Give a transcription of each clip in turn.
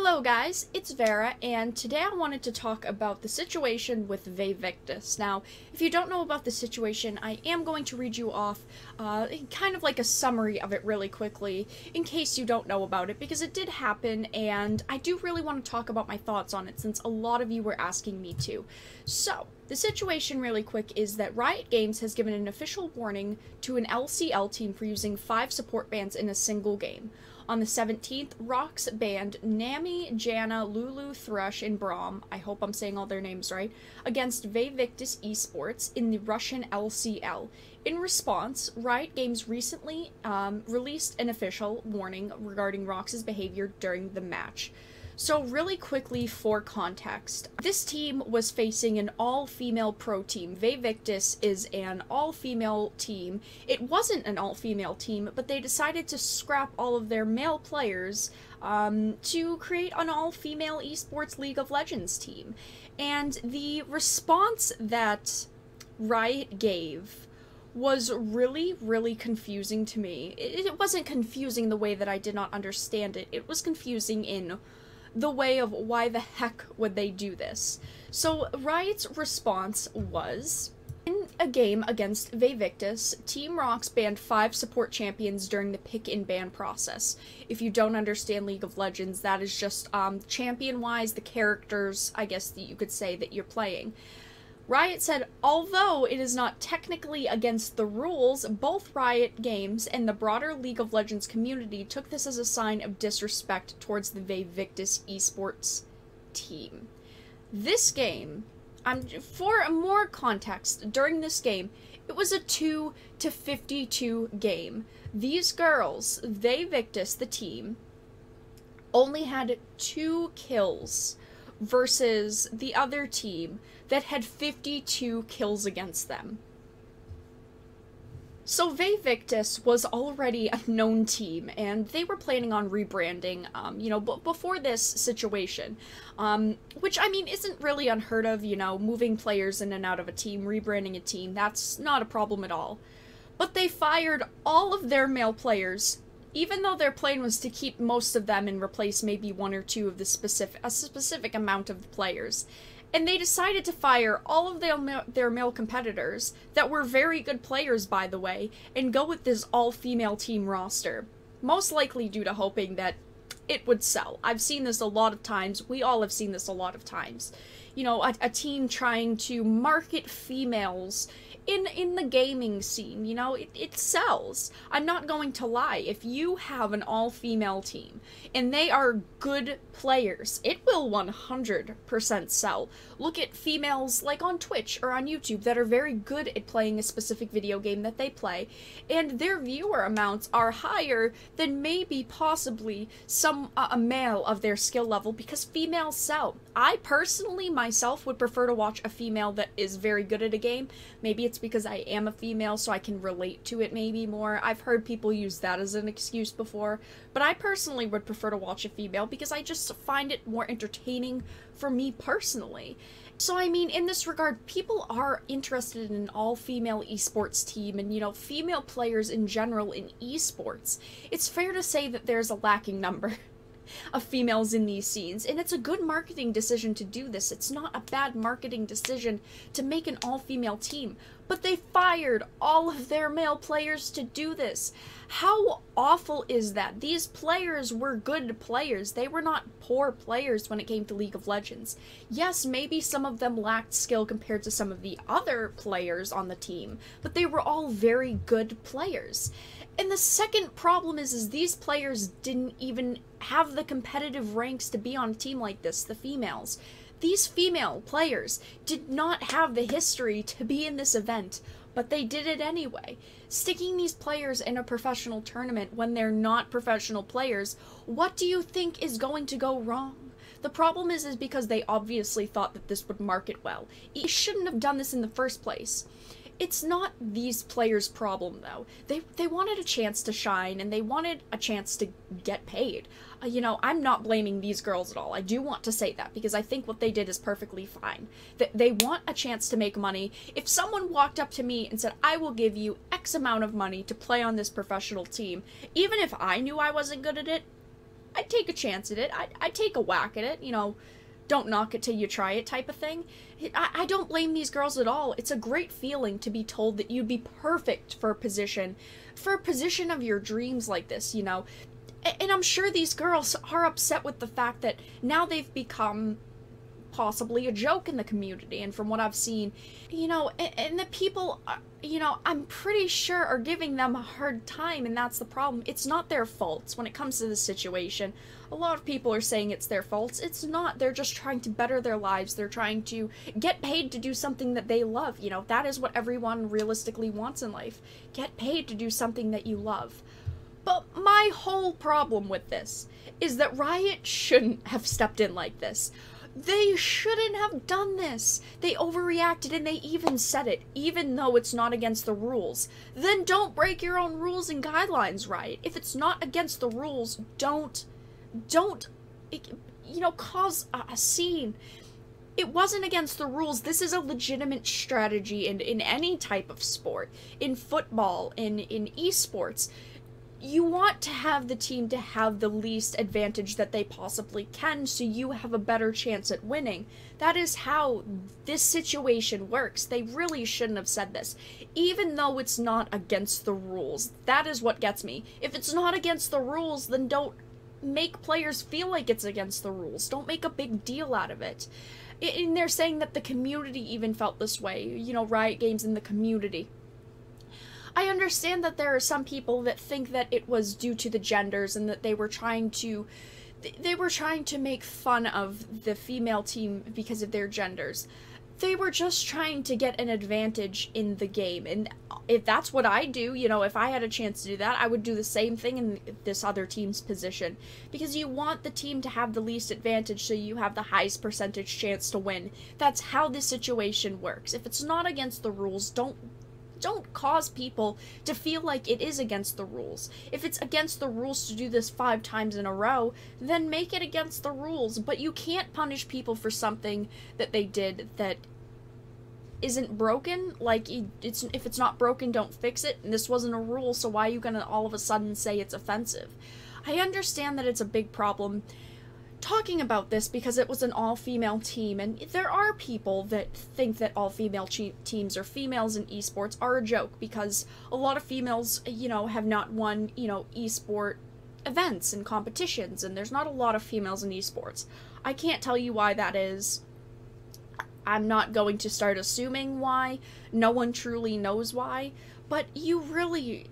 Hello guys, it's Vara, and today I wanted to talk about the situation with Vayvictus. Now, if you don't know about the situation, I am going to read you off kind of like a summary of it really quickly, in case you don't know about it, because it did happen, and I do really want to talk about my thoughts on it, since a lot of you were asking me to. So, the situation really quick is that Riot Games has given an official warning to an LCL team for using 5 support bans in a single game. On the 17th, Rox banned Nami, Janna, Lulu, Thrush, and Braum, I hope I'm saying all their names right, against Vayvictus Esports in the Russian LCL. In response, Riot Games recently released an official warning regarding Rox's behavior during the match. So really quickly for context, this team was facing an all-female pro team. Vayvictus is an all-female team. It wasn't an all-female team, but they decided to scrap all of their male players to create an all-female esports League of Legends team. And the response that Riot gave was really, really confusing to me. It wasn't confusing the way that I did not understand it. It was confusing in the way of why the heck would they do this. So Riot's response was, in a game against Vayvictus, Team Rox banned 5 support champions during the pick and ban process. If you don't understand League of Legends, that is just champion-wise, the characters, I guess that you could say, that you're playing. Riot said, although it is not technically against the rules, both Riot Games and the broader League of Legends community took this as a sign of disrespect towards the Vayvictus esports team. This game, for more context, during this game, it was a 2-52 game. These girls, Vayvictus, the team, only had 2 kills versus the other team that had 52 kills against them. So Vayvictus was already a known team, and they were planning on rebranding, before this situation. Which, I mean, isn't really unheard of, moving players in and out of a team, rebranding a team, that's not a problem at all. But they fired all of their male players, even though their plan was to keep most of them and replace maybe 1 or 2 of the a specific amount of the players. And they decided to fire all of their male competitors, that were very good players by the way, and go with this all-female team roster. Most likely due to hoping that it would sell. I've seen this a lot of times, we all have seen this a lot of times. A team trying to market females in the gaming scene, it sells. I'm not going to lie, if you have an all-female team, and they are good players, it will 100% sell. Look at females like on Twitch or on YouTube that are very good at playing a specific video game that they play, and their viewer amounts are higher than maybe possibly a male of their skill level, because females sell. I personally, myself, would prefer to watch a female that is very good at a game. Maybe it's because I am a female, so I can relate to it maybe more. I've heard people use that as an excuse before, but I personally would prefer to watch a female because I just find it more entertaining for me personally. So, I mean, in this regard, people are interested in an all-female esports team and, female players in general in esports. It's fair to say that there's a lacking number of females in these scenes, and it's a good marketing decision to do this. It's not a bad marketing decision to make an all-female team, but they fired all of their male players to do this. How awful is that? These players were good players. They were not poor players when it came to League of Legends. Yes, maybe some of them lacked skill compared to some of the other players on the team, but they were all very good players. And the second problem is these players didn't even have the competitive ranks to be on a team like this, the females. These female players did not have the history to be in this event, but they did it anyway. Sticking these players in a professional tournament when they're not professional players, what do you think is going to go wrong? The problem is because they obviously thought that this would market well. You shouldn't have done this in the first place. It's not these players' problem, though. They wanted a chance to shine, and they wanted a chance to get paid. I'm not blaming these girls at all. I do want to say that, because I think what they did is perfectly fine. They want a chance to make money. If someone walked up to me and said, I will give you X amount of money to play on this professional team, even if I knew I wasn't good at it, I'd take a chance at it. I'd take a whack at it, you know, don't knock it till you try it type of thing. I don't blame these girls at all. It's a great feeling to be told that you'd be perfect for a position of your dreams like this, you know. And I'm sure these girls are upset with the fact that now they've become possibly a joke in the community, and from what I've seen, you know, and the people, you know, I'm pretty sure are giving them a hard time, and that's the problem. It's not their faults when it comes to this situation. A lot of people are saying it's their faults. It's not. They're just trying to better their lives. They're trying to get paid to do something that they love. You know, that is what everyone realistically wants in life. Get paid to do something that you love. But my whole problem with this is that Riot shouldn't have stepped in like this. They shouldn't have done this. They overreacted, and they even said it, even though it's not against the rules. Then don't break your own rules and guidelines, Riot. If it's not against the rules, don't, you know, cause a scene. It wasn't against the rules. This is a legitimate strategy in any type of sport. In football, in esports. You want to have the team to have the least advantage that they possibly can, so you have a better chance at winning. That is how this situation works. They really shouldn't have said this. Even though it's not against the rules. That is what gets me. If it's not against the rules, then don't make players feel like it's against the rules. Don't make a big deal out of it. And they're saying that the community even felt this way. You know, Riot Games in the community. I understand that there are some people that think that it was due to the genders and that they were trying to make fun of the female team because of their genders. They were just trying to get an advantage in the game, and if that's what I do, you know, if I had a chance to do that, I would do the same thing in this other team's position, because you want the team to have the least advantage so you have the highest percentage chance to win. That's how this situation works. If it's not against the rules, don't cause people to feel like it is against the rules. If it's against the rules to do this 5 times in a row, then make it against the rules. But you can't punish people for something that they did that isn't broken. Like, if it's not broken, don't fix it. And this wasn't a rule, so why are you gonna all of a sudden say it's offensive? I understand that it's a big problem talking about this because it was an all-female team, and there are people that think that all-female teams or females in esports are a joke because a lot of females, you know, have not won, you know, esport events and competitions, and there's not a lot of females in esports. I can't tell you why that is. I'm not going to start assuming why. No one truly knows why, but you really...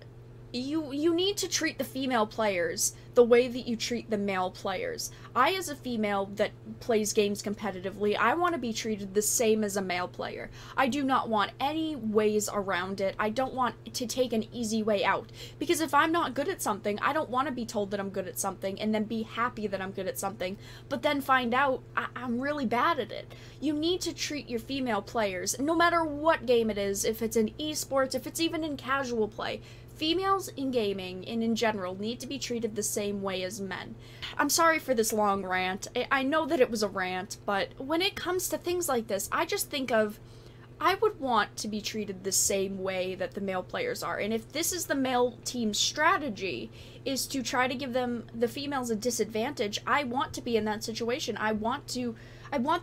You need to treat the female players the way that you treat the male players. I, as a female that plays games competitively, I want to be treated the same as a male player. I do not want any ways around it. I don't want to take an easy way out. Because if I'm not good at something, I don't want to be told that I'm good at something and then be happy that I'm good at something, but then find out I'm really bad at it. You need to treat your female players, no matter what game it is, if it's in esports, if it's even in casual play. Females in gaming and in general need to be treated the same way as men. I'm sorry for this long rant. I know that it was a rant, but when it comes to things like this, I just think of, I would want to be treated the same way that the male players are. And if this is the male team's strategy, is to try to give the females a disadvantage, I want to be in that situation. I want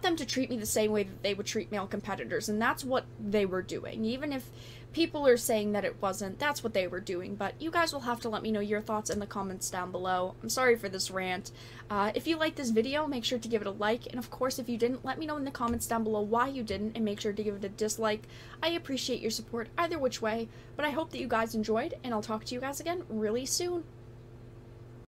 them to treat me the same way that they would treat male competitors, and that's what they were doing. Even if people are saying that it wasn't, that's what they were doing. But you guys will have to let me know your thoughts in the comments down below. I'm sorry for this rant. If you liked this video, make sure to give it a like, and of course if you didn't, let me know in the comments down below why you didn't, and make sure to give it a dislike. I appreciate your support either which way, but I hope that you guys enjoyed, and I'll talk to you guys again really soon.